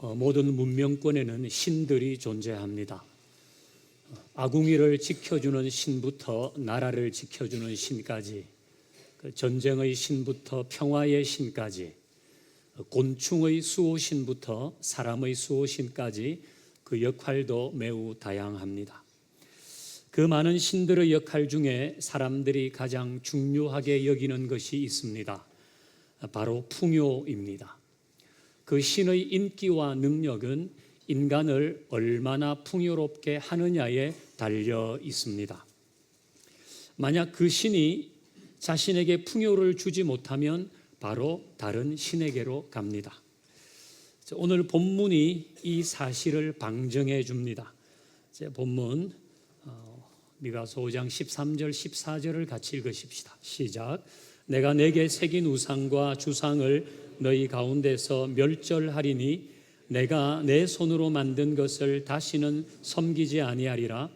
모든 문명권에는 신들이 존재합니다. 아궁이를 지켜주는 신부터 나라를 지켜주는 신까지, 전쟁의 신부터 평화의 신까지, 곤충의 수호신부터 사람의 수호신까지 그 역할도 매우 다양합니다. 그 많은 신들의 역할 중에 사람들이 가장 중요하게 여기는 것이 있습니다. 바로 풍요입니다. 그 신의 인기와 능력은 인간을 얼마나 풍요롭게 하느냐에 달려 있습니다. 만약 그 신이 자신에게 풍요를 주지 못하면 바로 다른 신에게로 갑니다. 오늘 본문이 이 사실을 방증해 줍니다. 제 본문 미가서 5장 13절 14절을 같이 읽으십시다. 시작. 내가 내게 새긴 우상과 주상을 너희 가운데서 멸절하리니 내가 내 손으로 만든 것을 다시는 섬기지 아니하리라.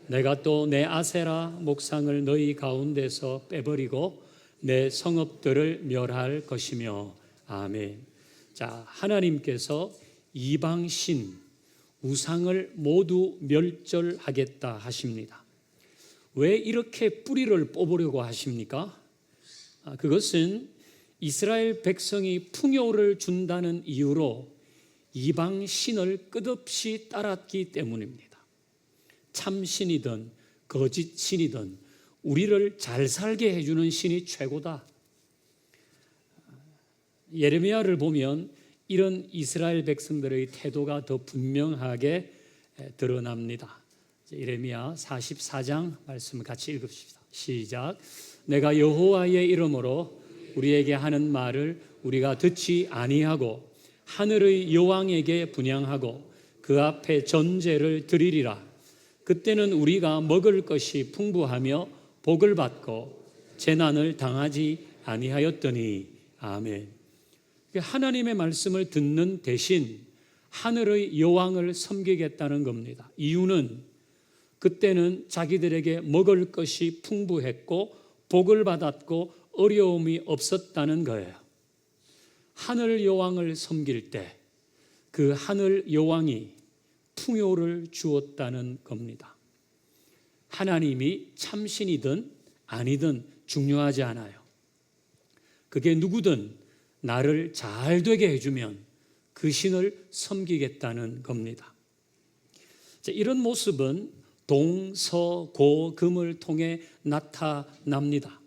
내가 또 내 아세라 목상을 너희 가운데서 빼버리고 내 성읍들을 멸할 것이며. 아멘. 자, 하나님께서 이방신 우상을 모두 멸절하겠다 하십니다. 왜 이렇게 뿌리를 뽑으려고 하십니까? 그것은 이스라엘 백성이 풍요를 준다는 이유로 이방 신을 끝없이 따랐기 때문입니다. 참신이든 거짓 신이든 우리를 잘 살게 해주는 신이 최고다. 예레미야를 보면 이런 이스라엘 백성들의 태도가 더 분명하게 드러납니다. 예레미야 44장 말씀 같이 읽읍시다. 시작. 내가 여호와의 이름으로 우리에게 하는 말을 우리가 듣지 아니하고 하늘의 여왕에게 분향하고 그 앞에 전제를 드리리라. 그때는 우리가 먹을 것이 풍부하며 복을 받고 재난을 당하지 아니하였더니. 아멘. 하나님의 말씀을 듣는 대신 하늘의 여왕을 섬기겠다는 겁니다. 이유는 그때는 자기들에게 먹을 것이 풍부했고 복을 받았고 어려움이 없었다는 거예요. 하늘 여왕을 섬길 때 그 하늘 여왕이 풍요를 주었다는 겁니다. 하나님이 참신이든 아니든 중요하지 않아요. 그게 누구든 나를 잘 되게 해주면 그 신을 섬기겠다는 겁니다. 이런 모습은 동, 서, 고, 금을 통해 나타납니다.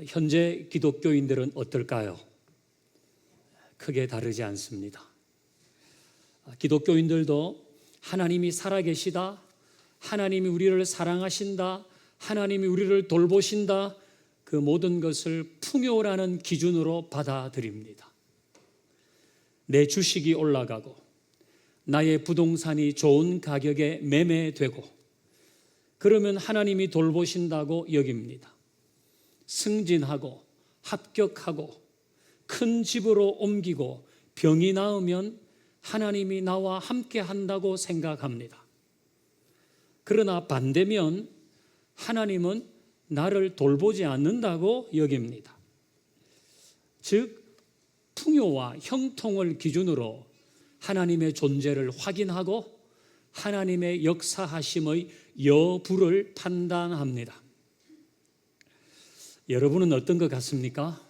현재 기독교인들은 어떨까요? 크게 다르지 않습니다. 기독교인들도 하나님이 살아계시다, 하나님이 우리를 사랑하신다, 하나님이 우리를 돌보신다, 그 모든 것을 풍요라는 기준으로 받아들입니다. 내 주식이 올라가고 나의 부동산이 좋은 가격에 매매되고 그러면 하나님이 돌보신다고 여깁니다. 승진하고 합격하고 큰 집으로 옮기고 병이 나으면 하나님이 나와 함께 한다고 생각합니다. 그러나 반대면 하나님은 나를 돌보지 않는다고 여깁니다. 즉 풍요와 형통을 기준으로 하나님의 존재를 확인하고 하나님의 역사하심의 여부를 판단합니다. 여러분은 어떤 것 같습니까?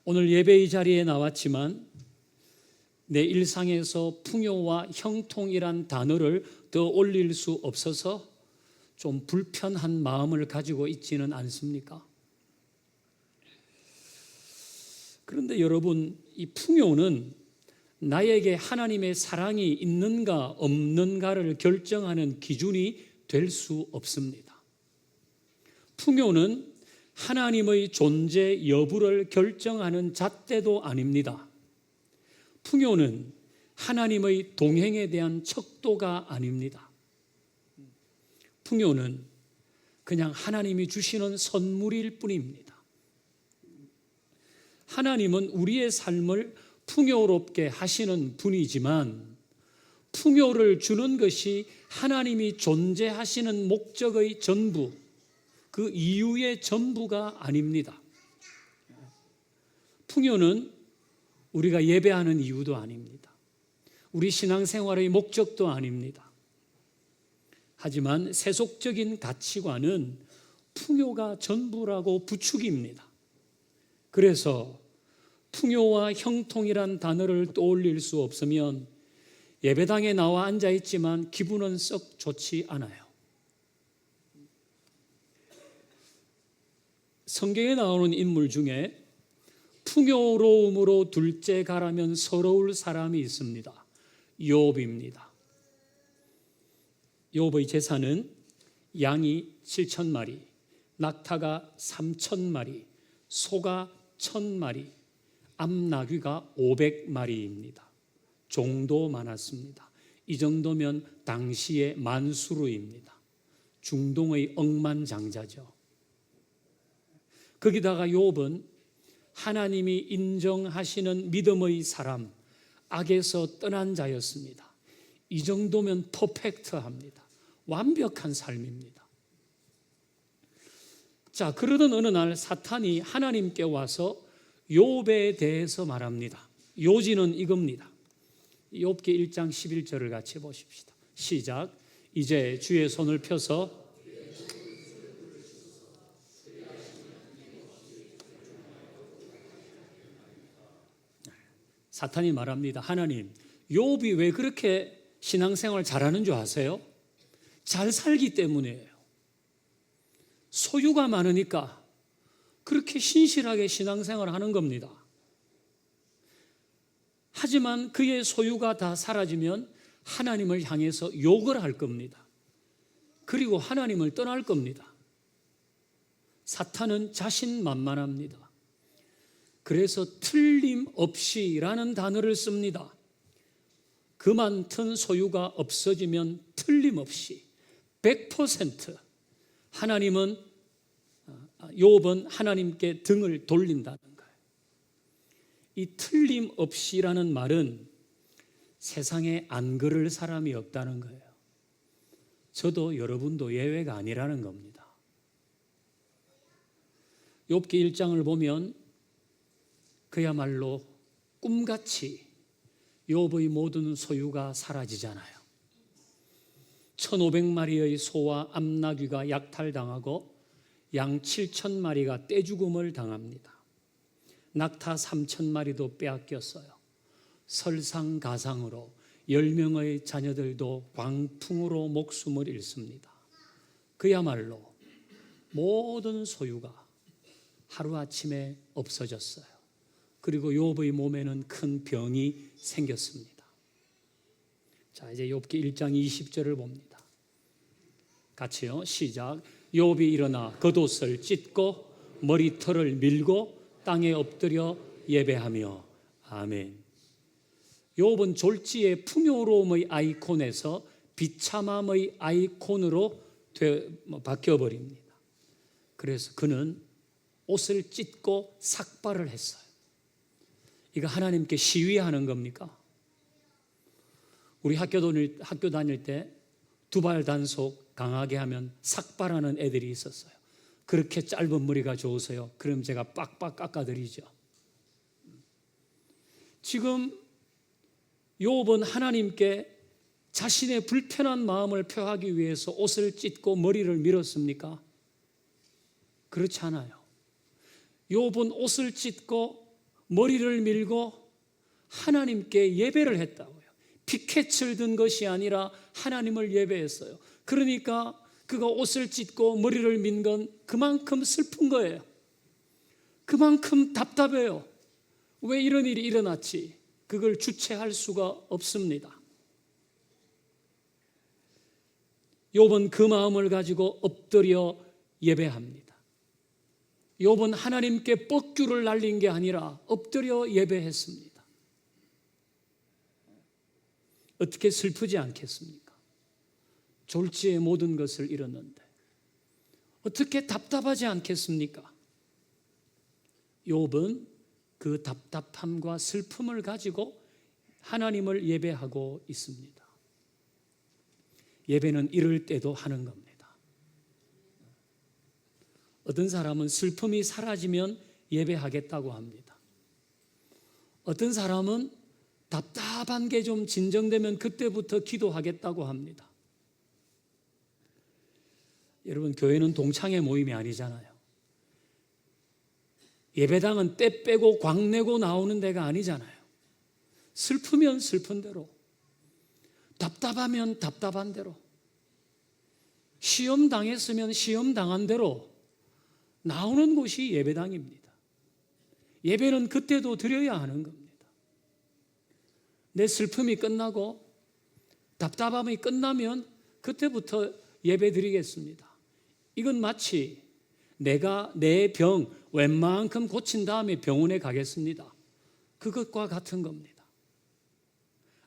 오늘 예배의 자리에 나왔지만 내 일상에서 풍요와 형통이란 단어를 더 올릴 수 없어서 좀 불편한 마음을 가지고 있지는 않습니까? 그런데 여러분, 이 풍요는 나에게 하나님의 사랑이 있는가 없는가를 결정하는 기준이 될 수 없습니다. 풍요는 하나님의 존재 여부를 결정하는 잣대도 아닙니다. 풍요는 하나님의 동행에 대한 척도가 아닙니다. 풍요는 그냥 하나님이 주시는 선물일 뿐입니다. 하나님은 우리의 삶을 풍요롭게 하시는 분이지만 풍요를 주는 것이 하나님이 존재하시는 목적의 전부, 그 이유의 전부가 아닙니다. 풍요는 우리가 예배하는 이유도 아닙니다. 우리 신앙생활의 목적도 아닙니다. 하지만 세속적인 가치관은 풍요가 전부라고 부추깁니다. 그래서 풍요와 형통이란 단어를 떠올릴 수 없으면 예배당에 나와 앉아 있지만 기분은 썩 좋지 않아요. 성경에 나오는 인물 중에 풍요로움으로 둘째 가라면 서러울 사람이 있습니다. 욥입니다. 욥의 재산은 양이 7,000마리, 낙타가 3,000마리, 소가 1,000마리, 암나귀가 500마리입니다. 종도 많았습니다. 이 정도면 당시의 만수르입니다. 중동의 억만장자죠. 거기다가 욥은 하나님이 인정하시는 믿음의 사람, 악에서 떠난 자였습니다. 이 정도면 퍼펙트합니다. 완벽한 삶입니다. 자, 그러던 어느 날 사탄이 하나님께 와서 욥에 대해서 말합니다. 요지는 이겁니다. 욥기 1장 11절을 같이 보십시다. 시작. 이제 주의 손을 펴서 사탄이 말합니다. 하나님, 욥이 왜 그렇게 신앙생활 잘하는 줄 아세요? 잘 살기 때문이에요. 소유가 많으니까 그렇게 신실하게 신앙생활을 하는 겁니다. 하지만 그의 소유가 다 사라지면 하나님을 향해서 욕을 할 겁니다. 그리고 하나님을 떠날 겁니다. 사탄은 자신만만합니다. 그래서 틀림없이라는 단어를 씁니다. 그 많던 소유가 없어지면 틀림없이 100% 하나님은 욥은 하나님께 등을 돌린다는 거예요. 이 틀림없이라는 말은 세상에 안 그럴 사람이 없다는 거예요. 저도 여러분도 예외가 아니라는 겁니다. 욥기 1장을 보면 그야말로 꿈같이 욥의 모든 소유가 사라지잖아요. 1,500마리의 소와 암나귀가 약탈당하고 양 7,000마리가 떼죽음을 당합니다. 낙타 3,000마리도 빼앗겼어요. 설상가상으로 10명의 자녀들도 광풍으로 목숨을 잃습니다. 그야말로 모든 소유가 하루아침에 없어졌어요. 그리고 욥의 몸에는 큰 병이 생겼습니다. 자, 이제 욥기 1장 20절을 봅니다. 같이요. 시작. 욥이 일어나 겉옷을 찢고 머리털을 밀고 땅에 엎드려 예배하며. 아멘. 욥은 졸지의 풍요로움의 아이콘에서 비참함의 아이콘으로 바뀌어버립니다. 그래서 그는 옷을 찢고 삭발을 했어요. 이거 하나님께 시위하는 겁니까? 우리 학교 다닐 때 두발 단속 강하게 하면 삭발하는 애들이 있었어요. 그렇게 짧은 머리가 좋으세요? 그럼 제가 빡빡 깎아드리죠. 지금 욥은 하나님께 자신의 불편한 마음을 표하기 위해서 옷을 찢고 머리를 밀었습니까? 그렇지 않아요. 욥은 옷을 찢고 머리를 밀고 하나님께 예배를 했다고요. 피켓을 든 것이 아니라 하나님을 예배했어요. 그러니까 그가 옷을 찢고 머리를 민 건 그만큼 슬픈 거예요. 그만큼 답답해요. 왜 이런 일이 일어났지? 그걸 주체할 수가 없습니다. 욥은 그 마음을 가지고 엎드려 예배합니다. 욥은 하나님께 뻑규를 날린 게 아니라 엎드려 예배했습니다. 어떻게 슬프지 않겠습니까? 졸지에 모든 것을 잃었는데 어떻게 답답하지 않겠습니까? 욥은 그 답답함과 슬픔을 가지고 하나님을 예배하고 있습니다. 예배는 이럴 때도 하는 겁니다. 어떤 사람은 슬픔이 사라지면 예배하겠다고 합니다. 어떤 사람은 답답한 게 좀 진정되면 그때부터 기도하겠다고 합니다. 여러분, 교회는 동창회 모임이 아니잖아요. 예배당은 때 빼고 광내고 나오는 데가 아니잖아요. 슬프면 슬픈 대로, 답답하면 답답한 대로, 시험 당했으면 시험 당한 대로 나오는 곳이 예배당입니다. 예배는 그때도 드려야 하는 겁니다. 내 슬픔이 끝나고 답답함이 끝나면 그때부터 예배 드리겠습니다. 이건 마치 내가 내 병 웬만큼 고친 다음에 병원에 가겠습니다. 그것과 같은 겁니다.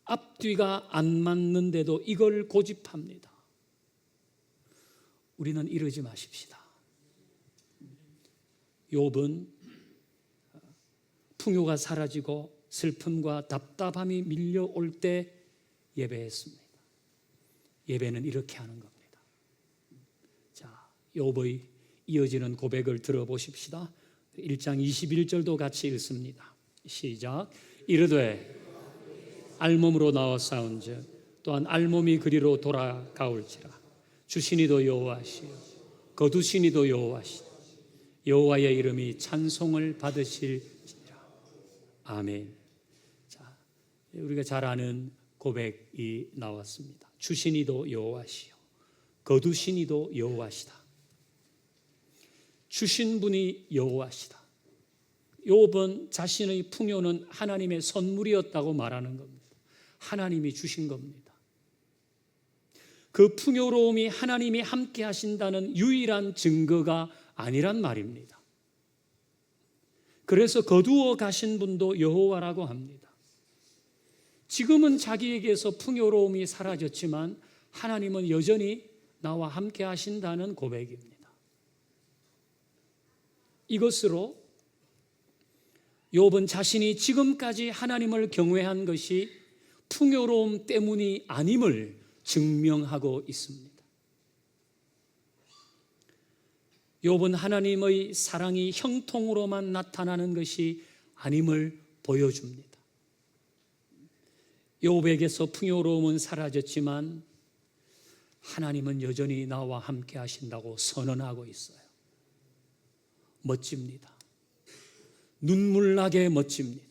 앞뒤가 안 맞는데도 이걸 고집합니다. 우리는 이러지 마십시다. 욥은 풍요가 사라지고 슬픔과 답답함이 밀려올 때 예배했습니다. 예배는 이렇게 하는 겁니다. 자, 욥의 이어지는 고백을 들어보십시다. 1장 21절도 같이 읽습니다. 시작. 이르되 알몸으로 나와 싸운즉 또한 알몸이 그리로 돌아가올지라. 주시니도 여호와시요 거두시니도 여호와시니 여호와의 이름이 찬송을 받으실지니라. 아멘. 자, 우리가 잘 아는 고백이 나왔습니다. 주시니도 여호와시요 거두시니도 여호와시다. 주신 분이 여호와시다. 욥은 자신의 풍요는 하나님의 선물이었다고 말하는 겁니다. 하나님이 주신 겁니다. 그 풍요로움이 하나님이 함께 하신다는 유일한 증거가 아니란 말입니다. 그래서 거두어 가신 분도 여호와라고 합니다. 지금은 자기에게서 풍요로움이 사라졌지만 하나님은 여전히 나와 함께 하신다는 고백입니다. 이것으로 욥은 자신이 지금까지 하나님을 경외한 것이 풍요로움 때문이 아님을 증명하고 있습니다. 욥은 하나님의 사랑이 형통으로만 나타나는 것이 아님을 보여줍니다. 욥에게서 풍요로움은 사라졌지만 하나님은 여전히 나와 함께 하신다고 선언하고 있어요. 멋집니다. 눈물나게 멋집니다.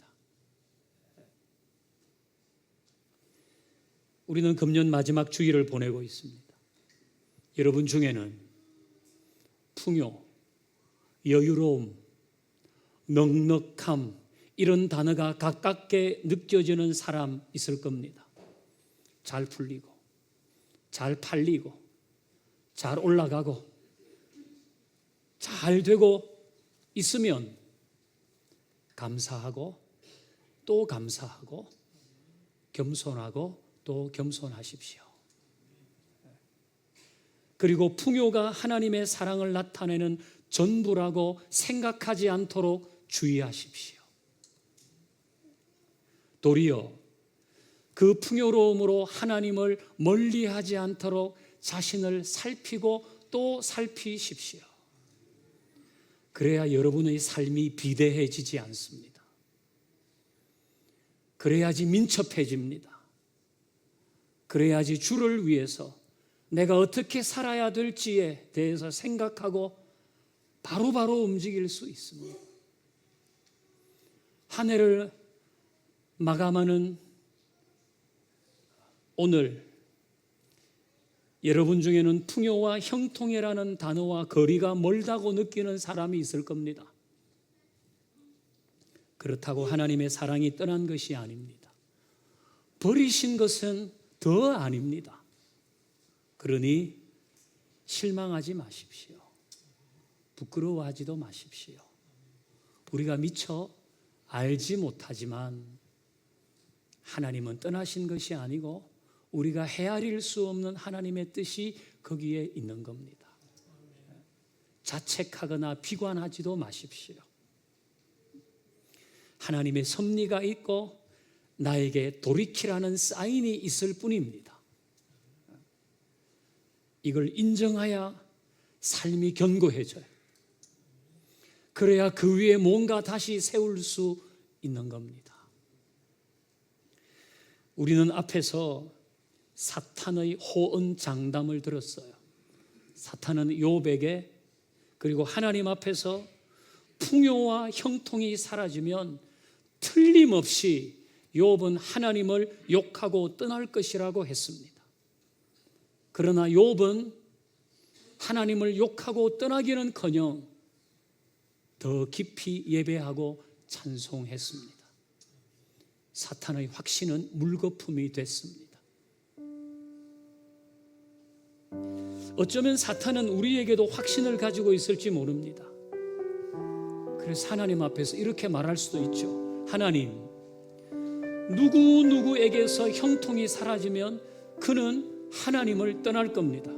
우리는 금년 마지막 주일을 보내고 있습니다. 여러분 중에는 풍요, 여유로움, 넉넉함 이런 단어가 가깝게 느껴지는 사람 있을 겁니다. 잘 풀리고 잘 팔리고 잘 올라가고 잘 되고 있으면 감사하고 또 감사하고 겸손하고 또 겸손하십시오. 그리고 풍요가 하나님의 사랑을 나타내는 전부라고 생각하지 않도록 주의하십시오. 도리어 그 풍요로움으로 하나님을 멀리하지 않도록 자신을 살피고 또 살피십시오. 그래야 여러분의 삶이 비대해지지 않습니다. 그래야지 민첩해집니다. 그래야지 주를 위해서 내가 어떻게 살아야 될지에 대해서 생각하고 바로바로 움직일 수 있습니다. 한 해를 마감하는 오늘, 여러분 중에는 풍요와 형통이라는 단어와 거리가 멀다고 느끼는 사람이 있을 겁니다. 그렇다고 하나님의 사랑이 떠난 것이 아닙니다. 버리신 것은 더 아닙니다. 그러니 실망하지 마십시오. 부끄러워하지도 마십시오. 우리가 미처 알지 못하지만 하나님은 떠나신 것이 아니고 우리가 헤아릴 수 없는 하나님의 뜻이 거기에 있는 겁니다. 자책하거나 비관하지도 마십시오. 하나님의 섭리가 있고 나에게 돌이키라는 사인이 있을 뿐입니다. 이걸 인정해야 삶이 견고해져요. 그래야 그 위에 뭔가 다시 세울 수 있는 겁니다. 우리는 앞에서 사탄의 호언장담을 들었어요. 사탄은 욥에게 그리고 하나님 앞에서 풍요와 형통이 사라지면 틀림없이 욥은 하나님을 욕하고 떠날 것이라고 했습니다. 그러나 욥은 하나님을 욕하고 떠나기는커녕 더 깊이 예배하고 찬송했습니다. 사탄의 확신은 물거품이 됐습니다. 어쩌면 사탄은 우리에게도 확신을 가지고 있을지 모릅니다. 그래서 하나님 앞에서 이렇게 말할 수도 있죠. 하나님, 누구누구에게서 형통이 사라지면 그는 하나님을 떠날 겁니다.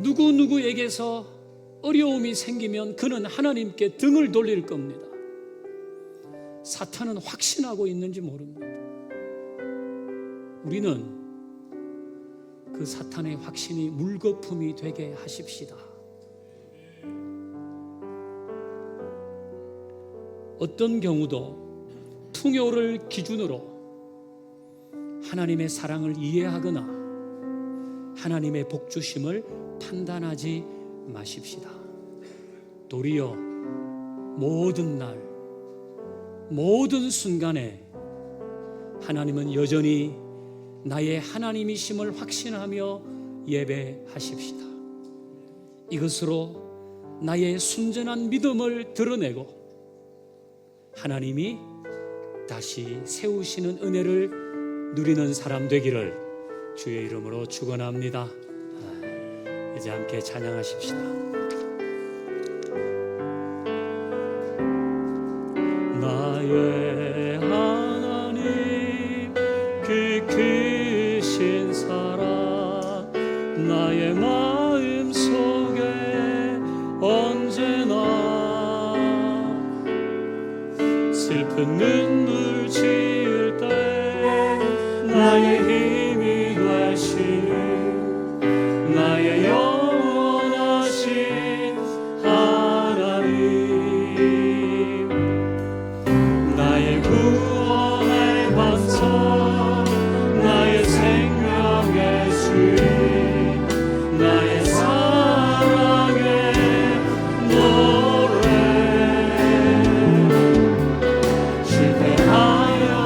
누구누구에게서 어려움이 생기면 그는 하나님께 등을 돌릴 겁니다. 사탄은 확신하고 있는지 모릅니다. 우리는 그 사탄의 확신이 물거품이 되게 하십시다. 어떤 경우도 풍요를 기준으로 하나님의 사랑을 이해하거나 하나님의 복주심을 판단하지 마십시다. 도리어 모든 날, 모든 순간에 하나님은 여전히 나의 하나님이심을 확신하며 예배하십시다. 이것으로 나의 순전한 믿음을 드러내고 하나님이 다시 세우시는 은혜를 누리는 사람 되기를 주의 이름으로 축원합니다. 이제 함께 찬양하십시다. 나의 하나님 그 크신 사랑 나의 마음 속에 언제나 슬픈 눈물 지을 때 나의 힘이 되시는 나의 영원하신 하나님 나의 구원의 반석 나의 생명의 주인 나의 사랑의 노래 실패하여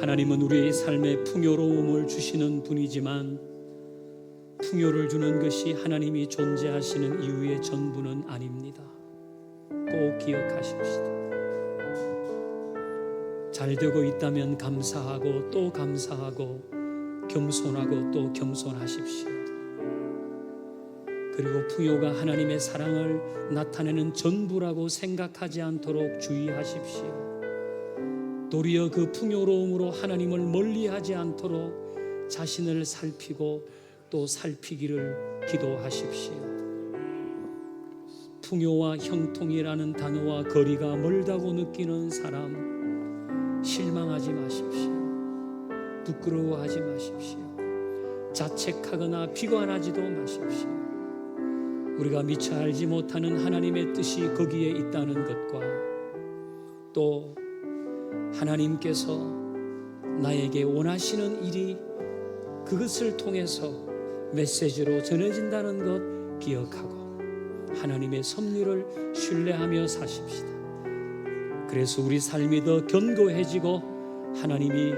하나님은 우리의 삶에 풍요로움을 주시는 분이지만 풍요를 주는 것이 하나님이 존재하시는 이유의 전부는 아닙니다. 꼭 기억하십시다. 잘 되고 있다면 감사하고 또 감사하고 겸손하고 또 겸손하십시오. 그리고 풍요가 하나님의 사랑을 나타내는 전부라고 생각하지 않도록 주의하십시오. 도리어 그 풍요로움으로 하나님을 멀리하지 않도록 자신을 살피고 또 살피기를 기도하십시오. 풍요와 형통이라는 단어와 거리가 멀다고 느끼는 사람, 실망하지 마십시오. 부끄러워하지 마십시오. 자책하거나 비관하지도 마십시오. 우리가 미처 알지 못하는 하나님의 뜻이 거기에 있다는 것과 또 하나님께서 나에게 원하시는 일이 그것을 통해서 메시지로 전해진다는 것 기억하고 하나님의 섭리를 신뢰하며 사십시다. 그래서 우리 삶이 더 견고해지고 하나님이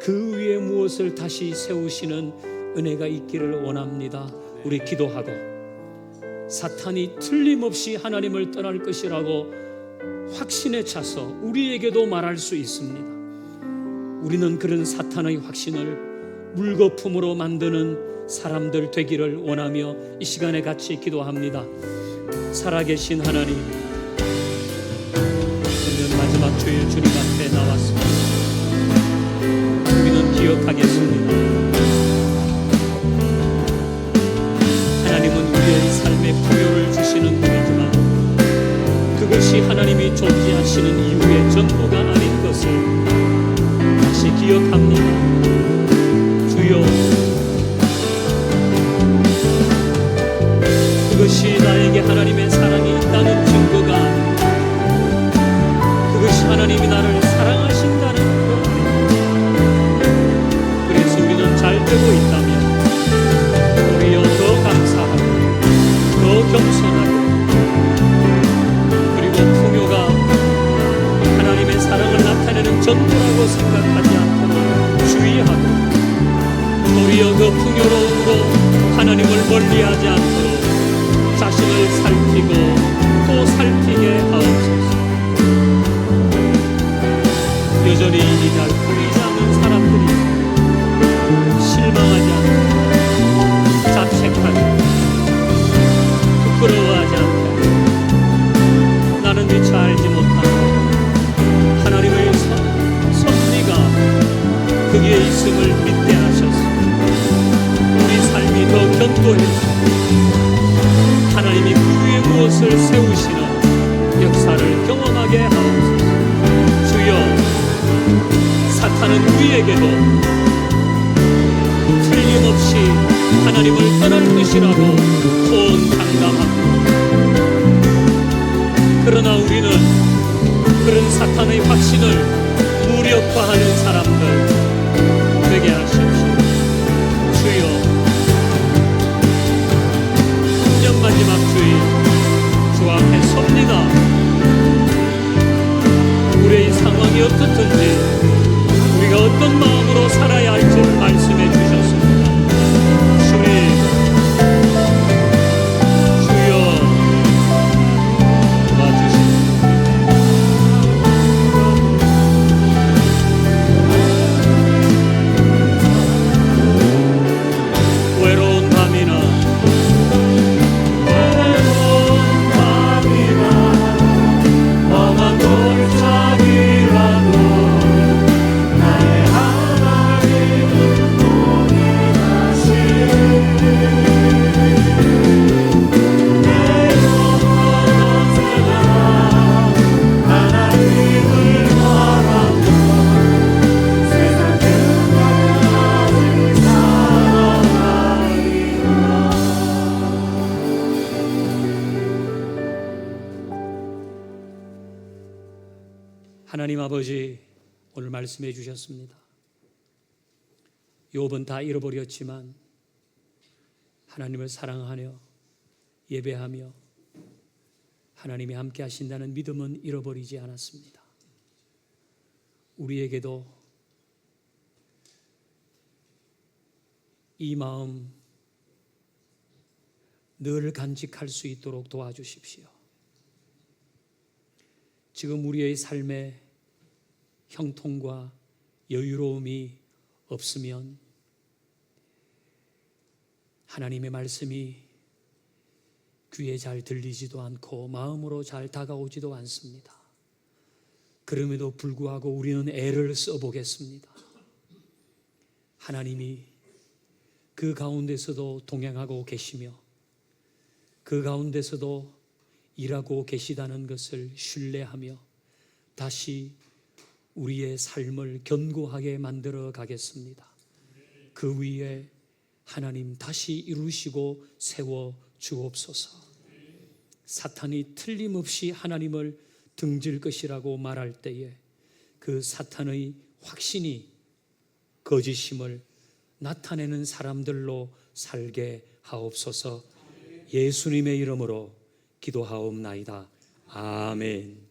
그 위에 무엇을 다시 세우시는 은혜가 있기를 원합니다. 우리 기도하고 사탄이 틀림없이 하나님을 떠날 것이라고 확신에 차서 우리에게도 말할 수 있습니다. 우리는 그런 사탄의 확신을 물거품으로 만드는 사람들 되기를 원하며 이 시간에 같이 기도합니다. 살아계신 하나님, 오늘 마지막 주일 주님 앞에 나왔습니다. 우리는 기억하겠습니다. 하나님은 우리의 삶에 풍요를 주시는 분이지만 그것이 하나님이 존재하시는 이유의 전부가 아닌 것을 다시 기억합니다. 주여, 그것이 나에게 하나님의 사랑이 있다는 증거가 아닙니다. 그것이 하나님이 나를 사랑하신다는 것 아닙니다. 그래서 우리는 잘 되고 있다면 오히려 더 감사하고 더 겸손하고 사랑을 나타내는 전부라고 생각하지 않도록 주의하고 도리어 그 풍요로움으로 하나님을 멀리하지 않도록 자신을 살피고 또 살피게 하옵소서. 여전히 이 잘 풀리지 않는 사람들이 실망하지 않고 자책하지 부끄러워하지 않고 나는 미처 알지 못하는 하나님의 섭리가 거기에 있음을 믿게 하셔서 우리 삶이 더 견고해지고 하나님이 그 위에 무엇을 세우시는 역사를 경험하게 하옵소서. 주여, 사탄은 우리에게도 틀림없이 하나님을 떠날 것이라고 호언장담합니다. 그러나 우리는 그런 사탄의 확신을 무력화하는 사람들 되게 하십시오. 주여, 3년 마지막 주일 주 앞에 섭니다. 우리의 상황이 어떻든지 우리가 어떤 마음으로 살아야 할지를 말씀해 주셨습니다. 주님, 험한 돌짝이라도 나의 하나님 아버지, 오늘 말씀해 주셨습니다. 욥은 다 잃어버렸지만 하나님을 사랑하며 예배하며 하나님이 함께 하신다는 믿음은 잃어버리지 않았습니다. 우리에게도 이 마음 늘 간직할 수 있도록 도와주십시오. 지금 우리의 삶에 형통과 여유로움이 없으면 하나님의 말씀이 귀에 잘 들리지도 않고 마음으로 잘 다가오지도 않습니다. 그럼에도 불구하고 우리는 애를 써보겠습니다. 하나님이 그 가운데서도 동행하고 계시며 그 가운데서도 일하고 계시다는 것을 신뢰하며 다시 우리의 삶을 견고하게 만들어 가겠습니다. 그 위에 하나님 다시 이루시고 세워 주옵소서. 사탄이 틀림없이 하나님을 등질 것이라고 말할 때에 그 사탄의 확신이 거짓임을 나타내는 사람들로 살게 하옵소서. 예수님의 이름으로 기도하옵나이다. 아멘.